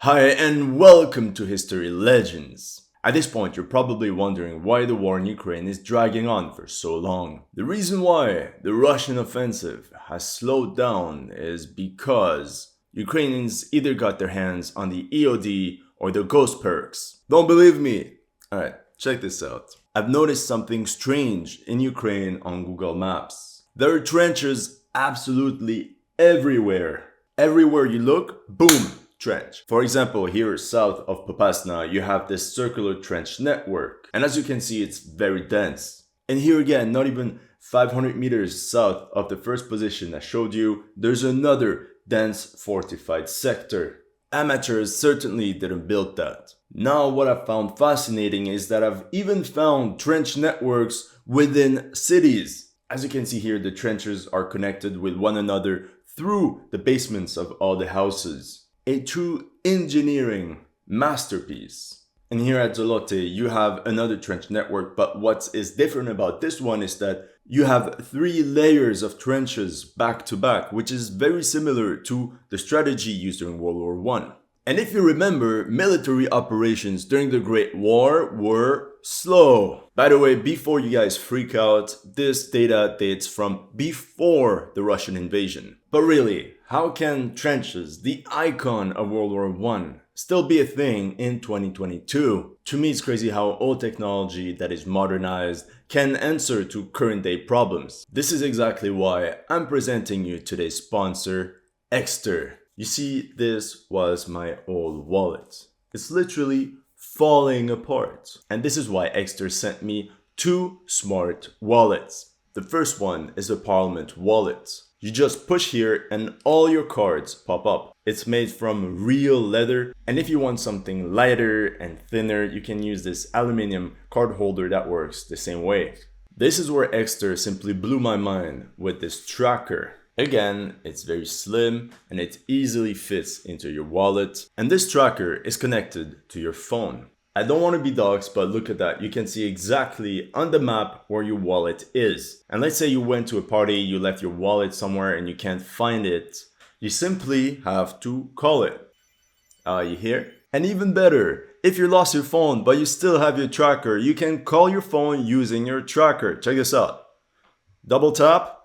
Hi and welcome to History Legends. At this point, you're probably wondering why the war in Ukraine is dragging on for so long. The reason why the Russian offensive has slowed down is because Ukrainians either got their hands on the EOD or the Ghost perks. Don't believe me? Alright, check this out. I've noticed something strange in Ukraine on Google Maps. There are trenches absolutely everywhere. Everywhere you look, boom! Trench. For example, here south of Popasna, you have this circular trench network. And as you can see, it's very dense. And here again, not even 500 meters south of the first position I showed you, there's another dense fortified sector. Amateurs certainly didn't build that. Now, what I found fascinating is that I've even found trench networks within cities. As you can see here, the trenches are connected with one another through the basements of all the houses. A true engineering masterpiece. And here at Zolote, you have another trench network, but what is different about this one is that you have 3 layers of trenches back to back, which is very similar to the strategy used during World War I. And if you remember, military operations during the Great War were slow. By the way, before you guys freak out, this data dates from before the Russian invasion. But really, how can trenches, the icon of World War I, still be a thing in 2022? To me, it's crazy how old technology that is modernized can answer to current day problems. This is exactly why I'm presenting you today's sponsor, Exter. You see, this was my old wallet. It's literally falling apart. And this is why Exter sent me 2 smart wallets. The first one is a Parliament wallet. You just push here and all your cards pop up. It's made from real leather, and if you want something lighter and thinner, you can use this aluminum card holder that works the same way. This is where Exter simply blew my mind with this tracker. Again, it's very slim and it easily fits into your wallet, and this tracker is connected to your phone. I don't want to be doxxed, but look at that. You can see exactly on the map where your wallet is. And let's say you went to a party, you left your wallet somewhere and you can't find it. You simply have to call it. You hear? And even better, if you lost your phone but you still have your tracker, you can call your phone using your tracker. Check this out. Double tap.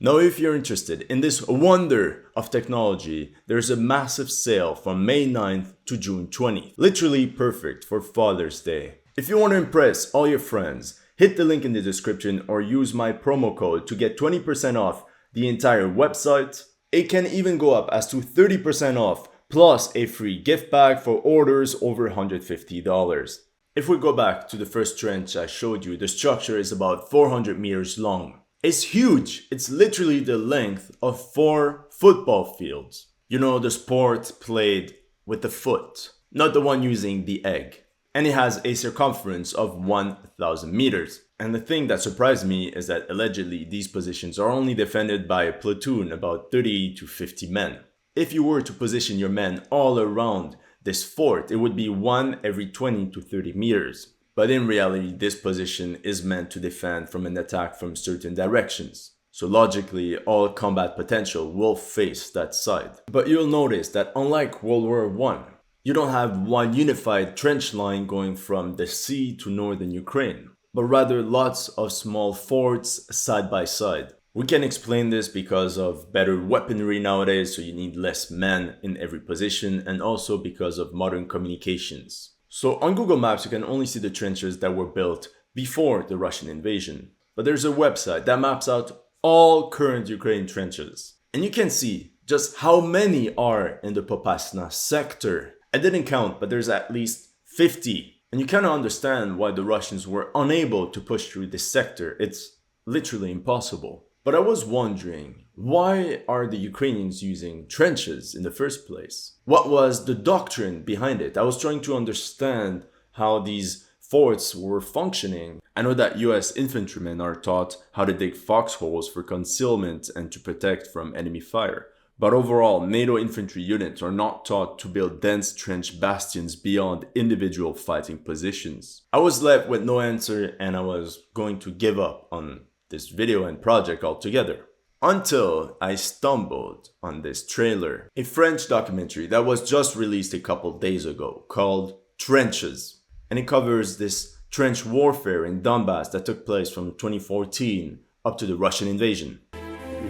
Now, if you're interested in this wonder of technology, there's a massive sale from May 9th to June 20th. Literally perfect for Father's Day. If you want to impress all your friends, hit the link in the description or use my promo code to get 20% off the entire website. It can even go up as to 30% off, plus a free gift bag for orders over $150. If we go back to the first trench I showed you, the structure is about 400 meters long. It's huge. It's literally the length of 4 football fields. You know, the sport played with the foot, not the one using the egg. And it has a circumference of 1,000 meters. And the thing that surprised me is that allegedly these positions are only defended by a platoon, about 30 to 50 men. If you were to position your men all around this fort, it would be 1 every 20 to 30 meters. But in reality, this position is meant to defend from an attack from certain directions. So logically, all combat potential will face that side. But you'll notice that unlike World War I, you don't have one unified trench line going from the sea to northern Ukraine, but rather lots of small forts side by side. We can explain this because of better weaponry nowadays, so you need less men in every position, and also because of modern communications. So on Google Maps, you can only see the trenches that were built before the Russian invasion. But there's a website that maps out all current Ukraine trenches. And you can see just how many are in the Popasna sector. I didn't count, but there's at least 50. And you kind of understand why the Russians were unable to push through this sector. It's literally impossible. But I was wondering, why are the Ukrainians using trenches in the first place? What was the doctrine behind it? I was trying to understand how these forts were functioning. I know that US infantrymen are taught how to dig foxholes for concealment and to protect from enemy fire. But overall, NATO infantry units are not taught to build dense trench bastions beyond individual fighting positions. I was left with no answer and I was going to give up on this video and project altogether. Until I stumbled on this trailer, a French documentary that was just released a couple days ago called Trenches. And it covers this trench warfare in Donbass that took place from 2014 up to the Russian invasion.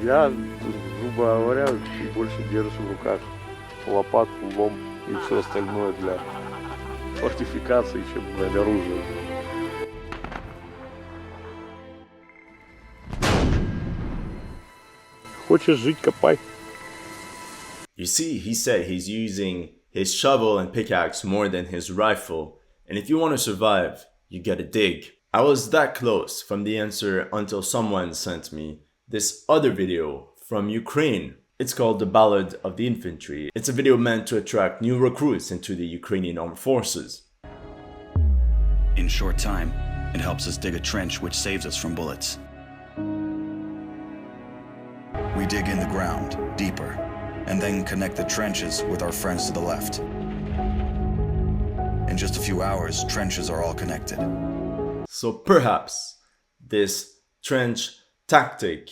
Я, грубо говоря, больше держу в руках лопатку, лом и все остальное для фортификации, чем для оружия. Хочешь жить, копай. You see, he said he's using his shovel and pickaxe more than his rifle, and if you want to survive, you gotta dig. I was that close from the answer until someone sent me this other video from Ukraine. It's called the Ballad of the Infantry. It's a video meant to attract new recruits into the Ukrainian armed forces. In short time, it helps us dig a trench which saves us from bullets. We dig in the ground, deeper, and then connect the trenches with our friends to the left. In just a few hours, trenches are all connected. So perhaps this trench tactic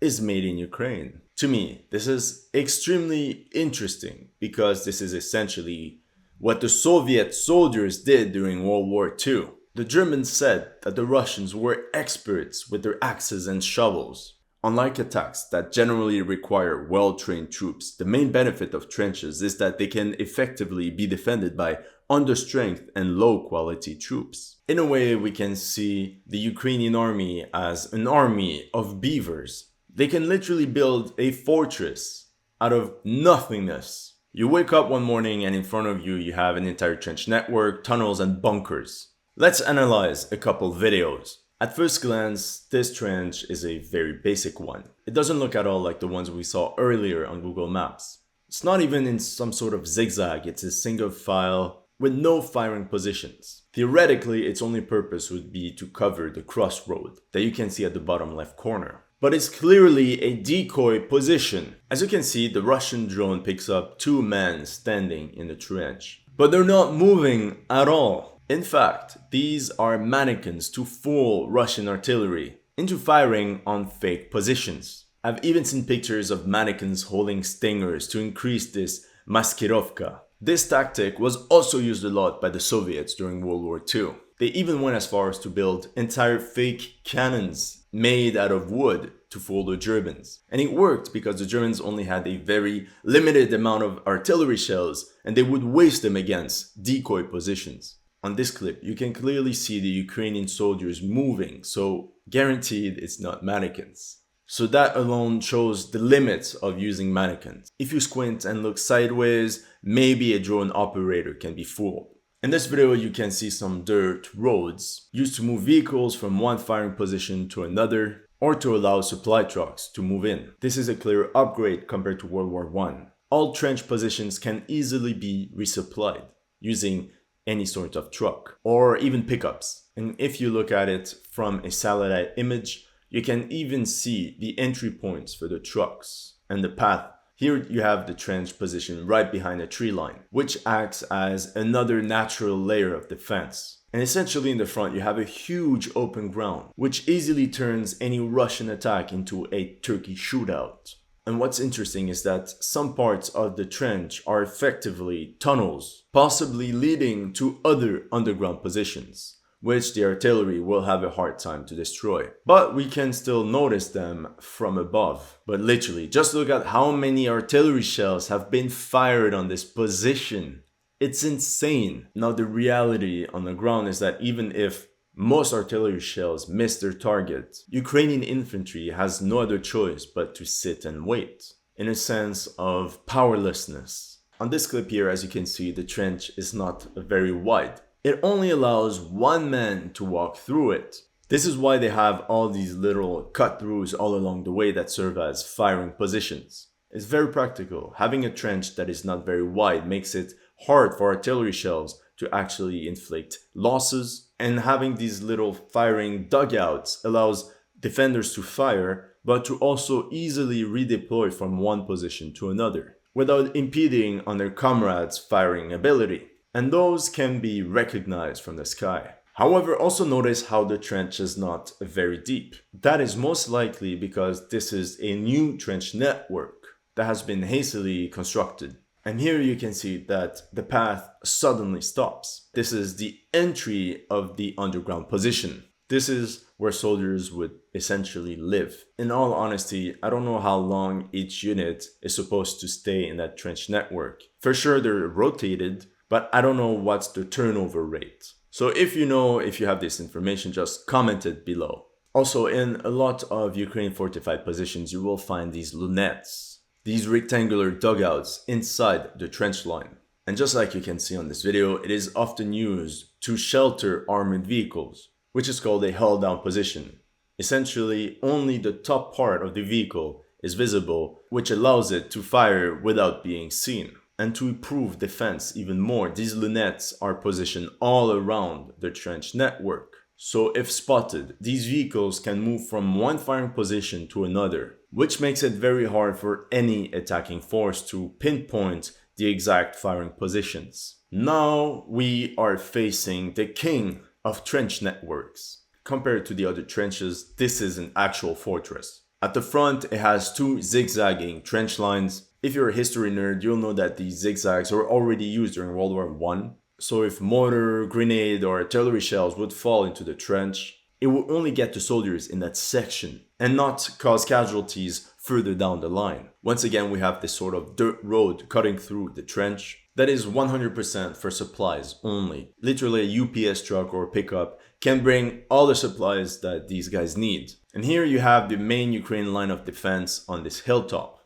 is made in Ukraine. To me, this is extremely interesting because this is essentially what the Soviet soldiers did during World War II. The Germans said that the Russians were experts with their axes and shovels. Unlike attacks that generally require well-trained troops, the main benefit of trenches is that they can effectively be defended by understrength and low-quality troops. In a way, we can see the Ukrainian army as an army of beavers. They can literally build a fortress out of nothingness. You wake up one morning and in front of you, you have an entire trench network, tunnels, and bunkers. Let's analyze a couple videos. At first glance, this trench is a very basic one. It doesn't look at all like the ones we saw earlier on Google Maps. It's not even in some sort of zigzag, it's a single file with no firing positions. Theoretically, its only purpose would be to cover the crossroad that you can see at the bottom left corner. But it's clearly a decoy position. As you can see, the Russian drone picks up 2 men standing in the trench. But they're not moving at all. In fact, these are mannequins to fool Russian artillery into firing on fake positions. I've even seen pictures of mannequins holding stingers to increase this maskirovka. This tactic was also used a lot by the Soviets during World War II. They even went as far as to build entire fake cannons made out of wood to fool the Germans. And it worked because the Germans only had a very limited amount of artillery shells and they would waste them against decoy positions. On this clip, you can clearly see the Ukrainian soldiers moving, so guaranteed it's not mannequins. So that alone shows the limits of using mannequins. If you squint and look sideways, maybe a drone operator can be fooled. In this video, you can see some dirt roads used to move vehicles from one firing position to another or to allow supply trucks to move in. This is a clear upgrade compared to World War I. All trench positions can easily be resupplied using any sort of truck or even pickups. And if you look at it from a satellite image, you can even see the entry points for the trucks and the path. Here you have the trench position right behind a tree line, which acts as another natural layer of defense. And essentially in the front you have a huge open ground, which easily turns any Russian attack into a turkey shootout. And what's interesting is that some parts of the trench are effectively tunnels, possibly leading to other underground positions, which the artillery will have a hard time to destroy. But we can still notice them from above. But literally, just look at how many artillery shells have been fired on this position. It's insane. Now the reality on the ground is that even if most artillery shells miss their target, Ukrainian infantry has no other choice but to sit and wait, in a sense of powerlessness. On this clip here, as you can see, the trench is not very wide. It only allows one man to walk through it. This is why they have all these little cut-throughs all along the way that serve as firing positions. It's very practical. Having a trench that is not very wide makes it hard for artillery shells to actually inflict losses, and having these little firing dugouts allows defenders to fire, but to also easily redeploy from one position to another without impeding on their comrades' firing ability. And those can be recognized from the sky. However, also notice how the trench is not very deep. That is most likely because this is a new trench network that has been hastily constructed. And here you can see that the path suddenly stops. This is the entry of the underground position. This is where soldiers would essentially live. In all honesty, I don't know how long each unit is supposed to stay in that trench network. For sure they're rotated, but I don't know what's the turnover rate. So if you have this information, just comment it below. Also, in a lot of Ukraine fortified positions, you will find these lunettes, these rectangular dugouts inside the trench line. And just like you can see on this video, it is often used to shelter armored vehicles, which is called a held down position. Essentially, only the top part of the vehicle is visible, which allows it to fire without being seen. And to improve defense even more, these lunettes are positioned all around the trench network. So if spotted, these vehicles can move from one firing position to another, which makes it very hard for any attacking force to pinpoint the exact firing positions. Now we are facing the king of trench networks. Compared to the other trenches, this is an actual fortress. At the front, it has two zigzagging trench lines. If you're a history nerd, you'll know that these zigzags were already used during World War I. So if mortar, grenade, or artillery shells would fall into the trench, it will only get to soldiers in that section and not cause casualties further down the line. Once again, we have this sort of dirt road cutting through the trench. That is 100% for supplies only. Literally a UPS truck or pickup can bring all the supplies that these guys need. And here you have the main Ukraine line of defense on this hilltop.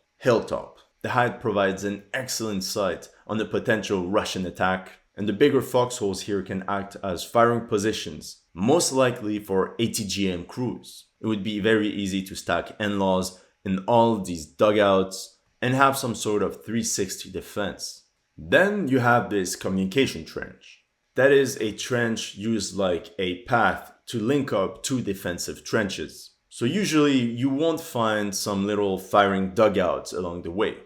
The height provides an excellent sight on the potential Russian attack, and the bigger foxholes here can act as firing positions, most likely for ATGM crews. It would be very easy to stack NLAWs in all these dugouts and have some sort of 360 defense. Then you have this communication trench. That is a trench used like a path to link up two defensive trenches. So usually you won't find some little firing dugouts along the way.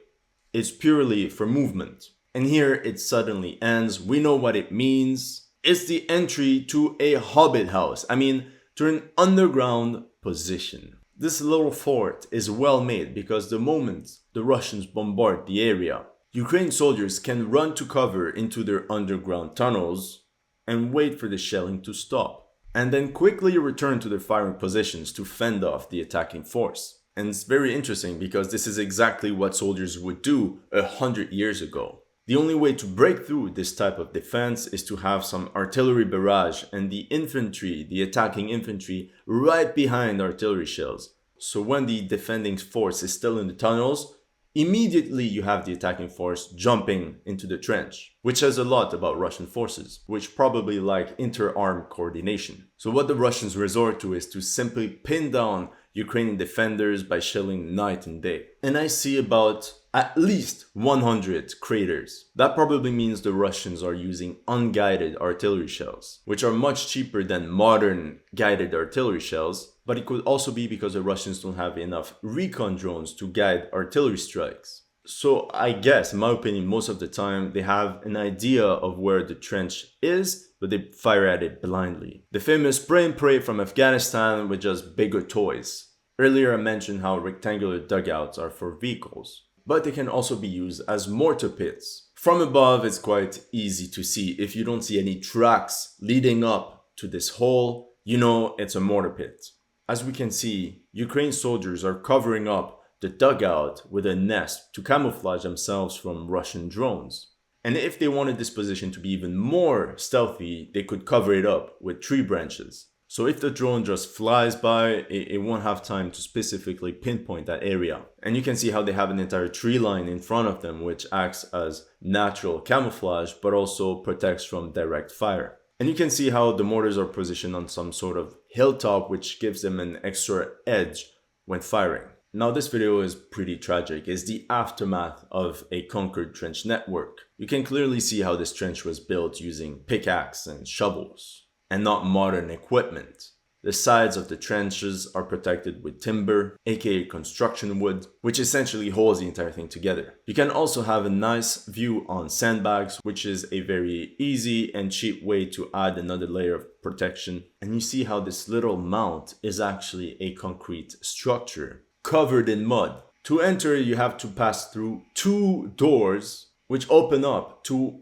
It's purely for movement. And here it suddenly ends. We know what it means. It's the entry to a hobbit house. To an underground position. This little fort is well made because the moment the Russians bombard the area, Ukraine soldiers can run to cover into their underground tunnels and wait for the shelling to stop, and then quickly return to their firing positions to fend off the attacking force. And it's very interesting because this is exactly what soldiers would do 100 years ago. The only way to break through this type of defense is to have some artillery barrage and the infantry, the attacking infantry, right behind artillery shells. So when the defending force is still in the tunnels, immediately you have the attacking force jumping into the trench, which says a lot about Russian forces, which probably lack inter-arm coordination. So what the Russians resort to is to simply pin down Ukrainian defenders by shelling night and day. And I see about at least 100 craters. That probably means the Russians are using unguided artillery shells, which are much cheaper than modern guided artillery shells, but it could also be because the Russians don't have enough recon drones to guide artillery strikes. So I guess, in my opinion, most of the time they have an idea of where the trench is, but they fire at it blindly. The famous spray and pray from Afghanistan with just bigger toys. Earlier I mentioned how rectangular dugouts are for vehicles, but they can also be used as mortar pits. From above, it's quite easy to see. If you don't see any tracks leading up to this hole, you know it's a mortar pit. As we can see, Ukraine soldiers are covering up the dugout with a nest to camouflage themselves from Russian drones. And if they wanted this position to be even more stealthy, they could cover it up with tree branches. So if the drone just flies by, it won't have time to specifically pinpoint that area. And you can see how they have an entire tree line in front of them, which acts as natural camouflage, but also protects from direct fire. And you can see how the mortars are positioned on some sort of hilltop, which gives them an extra edge when firing. Now this video is pretty tragic. It's the aftermath of a conquered trench network. You can clearly see how this trench was built using pickaxe and shovels, and not modern equipment. The sides of the trenches are protected with timber, aka construction wood, which essentially holds the entire thing together. You can also have a nice view on sandbags, which is a very easy and cheap way to add another layer of protection. And you see how this little mount is actually a concrete structure covered in mud. To enter, you have to pass through 2 doors, which open up to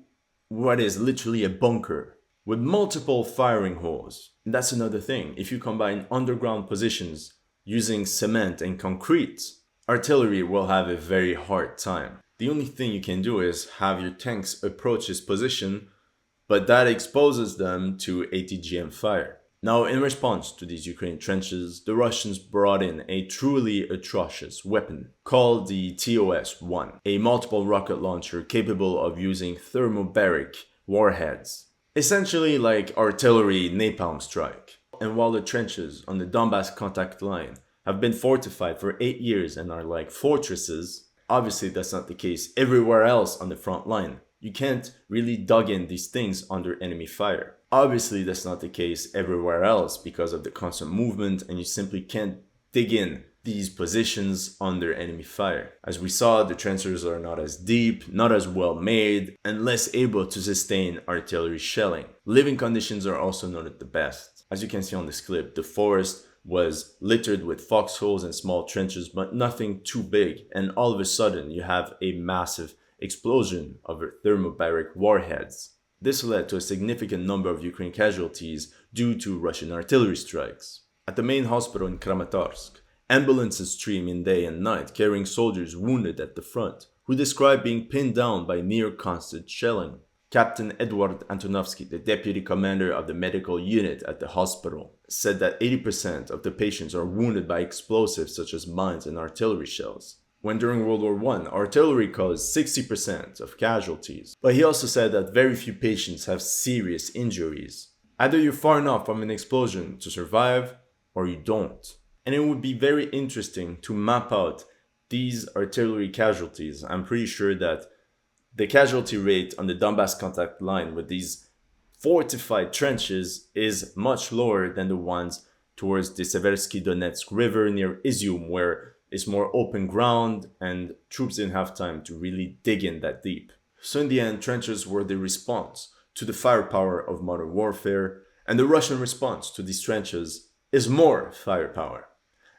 what is literally a bunker with multiple firing holes. And that's another thing. If you combine underground positions using cement and concrete, artillery will have a very hard time. The only thing you can do is have your tanks approach this position, but that exposes them to ATGM fire. Now, in response to these Ukrainian trenches, the Russians brought in a truly atrocious weapon called the TOS-1, a multiple rocket launcher capable of using thermobaric warheads. Essentially like artillery napalm strike. And while the trenches on the Donbass contact line have been fortified for 8 years and are like fortresses, obviously that's not the case everywhere else on the front line. You can't really dug in these things under enemy fire. Obviously that's not the case everywhere else because of the constant movement, and you simply can't dig in these positions under enemy fire. As we saw, the trenches are not as deep, not as well made, and less able to sustain artillery shelling. Living conditions are also not at the best. As you can see on this clip, the forest was littered with foxholes and small trenches, but nothing too big, and all of a sudden you have a massive explosion of thermobaric warheads. This led to a significant number of Ukrainian casualties due to Russian artillery strikes. At the main hospital in Kramatorsk, ambulances stream in day and night carrying soldiers wounded at the front, who describe being pinned down by near constant shelling. Captain Edward Antonovsky, the deputy commander of the medical unit at the hospital, said that 80% of the patients are wounded by explosives such as mines and artillery shells, when during World War I, artillery caused 60% of casualties. But he also said that very few patients have serious injuries. Either you're far enough from an explosion to survive, or you don't. And it would be very interesting to map out these artillery casualties. I'm pretty sure that the casualty rate on the Donbass contact line with these fortified trenches is much lower than the ones towards the Seversky Donetsk River near Izium, where it's more open ground and troops didn't have time to really dig in that deep. So in the end, trenches were the response to the firepower of modern warfare, and the Russian response to these trenches is more firepower.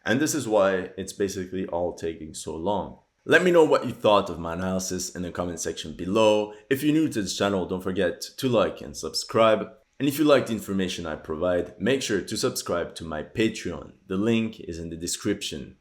And this is why it's basically all taking so long. Let me know what you thought of my analysis in the comment section below. If you're new to this channel, don't forget to like and subscribe. And if you like the information I provide, make sure to subscribe to my Patreon. The link is in the description.